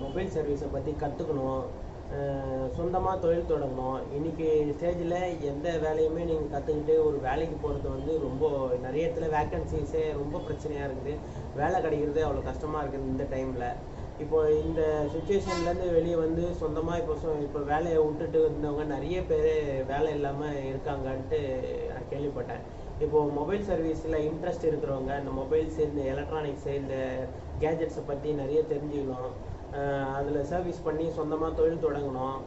Mobile சர்வீஸை பற்றி கற்றுக்கணும், சொந்தமாக தொழில் தொடங்கணும். இன்றைக்கி ஸ்டேஜில் எந்த வேலையுமே நீங்கள் கற்றுக்கிட்டு ஒரு வேலைக்கு போகிறது வந்து ரொம்ப நிறைய இடத்துல வேக்கன்சிஸே ரொம்ப பிரச்சனையாக இருக்குது. வேலை கிடைக்கிறது அவ்வளோ கஷ்டமாக இருக்குது இந்த டைமில். இப்போ இந்த சுச்சுவேஷன்லேருந்து வெளியே வந்து சொந்தமாக இப்போ வேலையை விட்டுட்டு இருந்தவங்க நிறைய பேர் வேலை இல்லாமல் இருக்காங்கன்ட்டு நான் கேள்விப்பட்டேன். இப்போது மொபைல் சர்வீஸில் இன்ட்ரெஸ்ட் இருக்கிறவங்க இந்த மொபைல்ஸ், இந்த எலக்ட்ரானிக்ஸு, இந்த கேஜெட்ஸை பற்றி நிறைய தெரிஞ்சுக்கணும், அதில் சர்வீஸ் பண்ணி சொந்தமாக தொழில் தொடங்கணும்.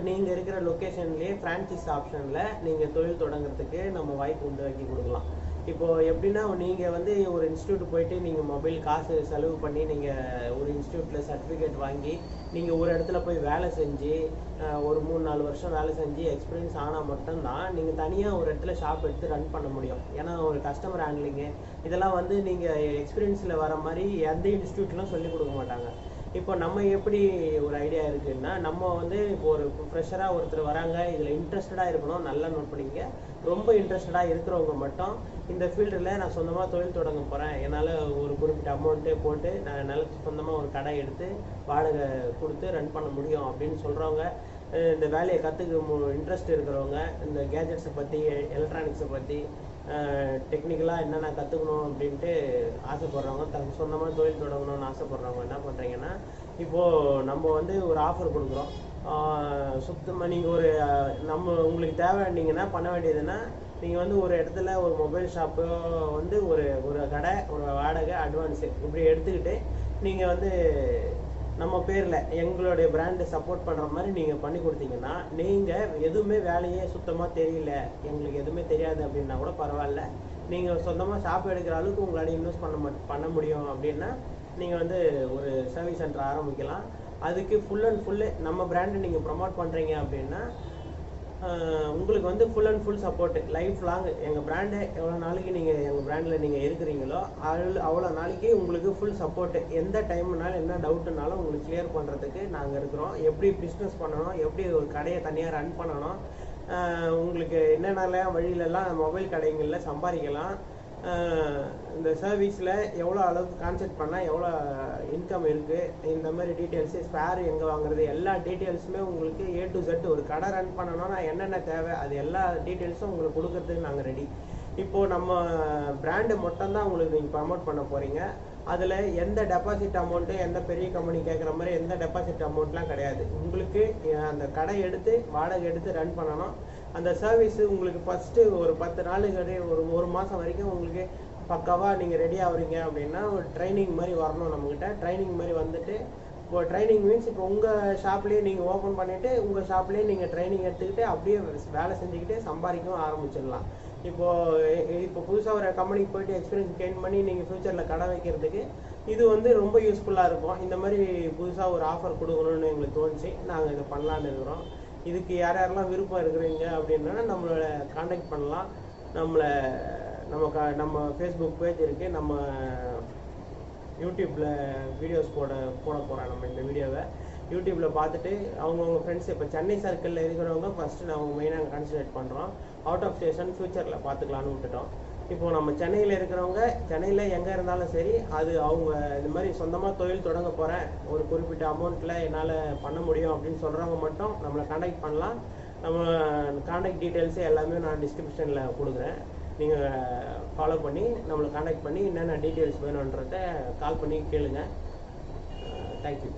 நீங்கள் இருக்கிற லொக்கேஷன்லேயே ஃப்ரான்ச்சைஸ் ஆப்ஷனில் நீங்கள் தொழில் தொடங்குறதுக்கு நம்ம வாய்ப்பு உண்டாக்கி கொடுக்கலாம். இப்போது எப்படின்னா, நீங்கள் வந்து ஒரு இன்ஸ்டியூட் போயிட்டு நீங்கள் மொபைல் காசு செலவு பண்ணி நீங்கள் ஒரு இன்ஸ்டியூட்டில் சர்டிஃபிகேட் வாங்கி நீங்கள் ஒரு இடத்துல போய் வேலை செஞ்சு ஒரு 3-4 வருஷம் வேலை செஞ்சு எக்ஸ்பீரியன்ஸ் ஆனால் மட்டும்தான் நீங்கள் தனியாக ஒரு இடத்துல ஷாப் எடுத்து ரன் பண்ண முடியும். ஏன்னா ஒரு கஸ்டமர் ஹேண்ட்லிங்கு இதெல்லாம் வந்து நீங்கள் எக்ஸ்பீரியன்ஸில் வர மாதிரி எந்த இன்ஸ்டியூட்லாம் சொல்லிக் கொடுக்க மாட்டாங்க. இப்போ நம்ம எப்படி ஒரு ஐடியா இருக்குதுன்னா, நம்ம வந்து இப்போ ஒரு ஃப்ரெஷராக ஒருத்தர் வராங்க, இதில் இன்ட்ரெஸ்டடாக இருக்கணும். நல்லா நோட் பண்ணிக்க, ரொம்ப இன்ட்ரெஸ்டடாக இருக்கிறவங்க மட்டும் இந்த ஃபீல்டில் நான் சொந்தமாக தொழில் தொடங்க போகிறேன், என்னால் ஒரு குறிப்பிட்ட அமௌண்ட்டு போட்டு நான் என்னால் சொந்தமாக ஒரு கடை எடுத்து வாடகை கொடுத்து ரன் பண்ண முடியும் அப்படின்னு சொல்கிறவங்க, இந்த வேலையை கற்றுக்க இன்ட்ரெஸ்ட் இருக்கிறவங்க, இந்த கேஜெட்ஸை பற்றி, எலக்ட்ரானிக்ஸை பற்றி டெக்னிக்கலாக என்னென்ன கற்றுக்கணும் அப்படின்ட்டு ஆசைப்பட்றவங்க, சொந்தமாக தொழில் தொடங்கணும்னு ஆசைப்பட்றவங்க என்ன பண்ணுறீங்கன்னா, இப்போது நம்ம வந்து ஒரு ஆஃபர் கொடுக்குறோம். சுத்தமாக நீங்கள் ஒரு உங்களுக்கு தேவைன்னீங்கன்னா பண்ண வேண்டியதுன்னா, நீங்கள் வந்து ஒரு இடத்துல ஒரு மொபைல் ஷாப்பு வந்து ஒரு கடை, ஒரு வாடகை, அட்வான்ஸு இப்படி எடுத்துக்கிட்டு நீங்கள் வந்து நம்ம பேரில் எங்களுடைய பிராண்டை சப்போர்ட் பண்ணுற மாதிரி நீங்கள் பண்ணி கொடுத்தீங்கன்னா, நீங்கள் எதுவுமே வேலையே சுத்தமாக தெரியல, எங்களுக்கு எதுவுமே தெரியாது அப்படின்னா கூட பரவாயில்ல, நீங்கள் சொந்தமாக ஷாப் எடுக்கிற அளவுக்கு உங்களால் இன்வெஸ்ட் பண்ண முடியும் அப்படின்னா நீங்கள் வந்து ஒரு சர்வீஸ் சென்டர் ஆரம்பிக்கலாம். அதுக்கு ஃபுல் அண்ட் ஃபுல்லு நம்ம பிராண்டை நீங்கள் ப்ரமோட் பண்ணுறீங்க அப்படின்னா உங்களுக்கு வந்து full and full support life long. எங்கள் பிராண்டு எவ்வளோ நாளைக்கு நீங்கள் எங்கள் பிராண்டில் நீங்கள் இருக்கிறீங்களோ அவ்வளோ நாளைக்கு உங்களுக்கு ஃபுல் சப்போர்ட்டு. எந்த டைம்னாலும் என்ன டவுட்டுனாலும் உங்களுக்கு கிளியர் பண்ணுறதுக்கு நாங்கள் இருக்கிறோம். எப்படி பிஸ்னஸ் பண்ணணும், எப்படி ஒரு கடையை தனியாக ரன் பண்ணணும், உங்களுக்கு என்னென்னலாம் வழியிலலாம் மொபைல் கடைகளில் சம்பாதிக்கலாம், இந்த சர்வீஸில் எவ்வளோ அளவுக்கு கான்சென்ட் பண்ணால் எவ்வளோ இன்கம் இருக்குது, இந்த மாதிரி டீட்டெயில்ஸு, ஸ்பேர் எங்கே வாங்குறது, எல்லா டீட்டெயில்ஸுமே உங்களுக்கு A to Z. ஒரு கடை ரன் பண்ணணும்னா என்னென்ன தேவை அது எல்லா டீட்டெயில்ஸும் உங்களுக்கு கொடுக்கறதுக்கு நாங்கள் ரெடி. இப்போது நம்ம பிராண்டு மட்டும்தான் உங்களுக்கு நீங்கள் ப்ரமோட் பண்ண போகிறீங்க. அதில் எந்த டெபாசிட் அமௌண்ட்டு, எந்த பெரிய கம்பெனி கேட்குற மாதிரி எந்த டெபாசிட் அமௌண்ட்லாம் கிடையாது. உங்களுக்கு அந்த கடை எடுத்து வாடகை எடுத்து ரன் பண்ணணும். அந்த சர்வீஸு உங்களுக்கு ஃபஸ்ட்டு ஒரு 10 நாளுக்கு ஒரு மாதம் வரைக்கும் உங்களுக்கு பக்காவாக நீங்கள் ரெடி ஆகுறீங்க அப்படின்னா ஒரு ட்ரைனிங் மாதிரி வரணும் நம்மக்கிட்ட. ட்ரைனிங் மாதிரி வந்துட்டு, இப்போ ட்ரைனிங் மீன்ஸ் இப்போ உங்கள் ஷாப்லேயே நீங்கள் ஓப்பன் பண்ணிவிட்டு உங்கள் ஷாப்லேயே நீங்கள் ட்ரைனிங் எடுத்துக்கிட்டு அப்படியே வேலை செஞ்சுக்கிட்டே சம்பாதிக்கவும் ஆரம்பிச்சிடலாம். இப்போ புதுசாக ஒரு கம்பெனிக்கு போய்ட்டு எக்ஸ்பீரியன்ஸ் கெயின் பண்ணி நீங்கள் ஃப்யூச்சரில் கடை வைக்கிறதுக்கு இது வந்து ரொம்ப யூஸ்ஃபுல்லாக இருக்கும். இந்த மாதிரி புதுசாக ஒரு ஆஃபர் கொடுக்கணும்னு எங்களுக்கு தோணுச்சு, நாங்கள் இதை பண்ணலான்னு இருக்கிறோம். இதுக்கு யாரெல்லாம் விருப்பம் இருக்கிறீங்க அப்படின்னா நம்மளோட காண்டாக்ட் பண்ணலாம். நம்ம ஃபேஸ்புக் பேஜ் இருக்குது, நம்ம யூடியூப்பில் வீடியோஸ் போட போகிறோம். நம்ம இந்த வீடியோவை யூடியூப்பில் பார்த்துட்டு அவங்கவுங்க ஃப்ரெண்ட்ஸ், இப்போ சென்னை சர்க்கிளில் இருக்கிறவங்க ஃபஸ்ட்டு நம்ம மெயினாக கான்சன்ட்ரேட் பண்ணுறோம். அவுட் ஆஃப் ஸ்டேஷன் ஃப்யூச்சரில் பார்த்துக்கலான்னு விட்டுட்டோம். இப்போது நம்ம சென்னையில் இருக்கிறவங்க சென்னையில் எங்கே இருந்தாலும் சரி, அது அவங்க இந்த மாதிரி சொந்தமாக தொழில் தொடங்க போகிறேன், ஒரு குறிப்பிட்ட அமௌண்ட்டில் என்னால் பண்ண முடியும் அப்படின்னு சொல்கிறவங்க மட்டும் நம்மளை காண்டாக்ட் பண்ணலாம். நம்ம காண்டாக்ட் டீட்டெயில்ஸு எல்லாமே நான் டிஸ்கிரிப்ஷனில் கொடுக்குறேன். நீங்கள் ஃபாலோ பண்ணி நம்மளை காண்டாக்ட் பண்ணி என்னென்ன டீட்டெயில்ஸ் வேணுன்றதை கால் பண்ணி கேளுங்க. தேங்க்யூ.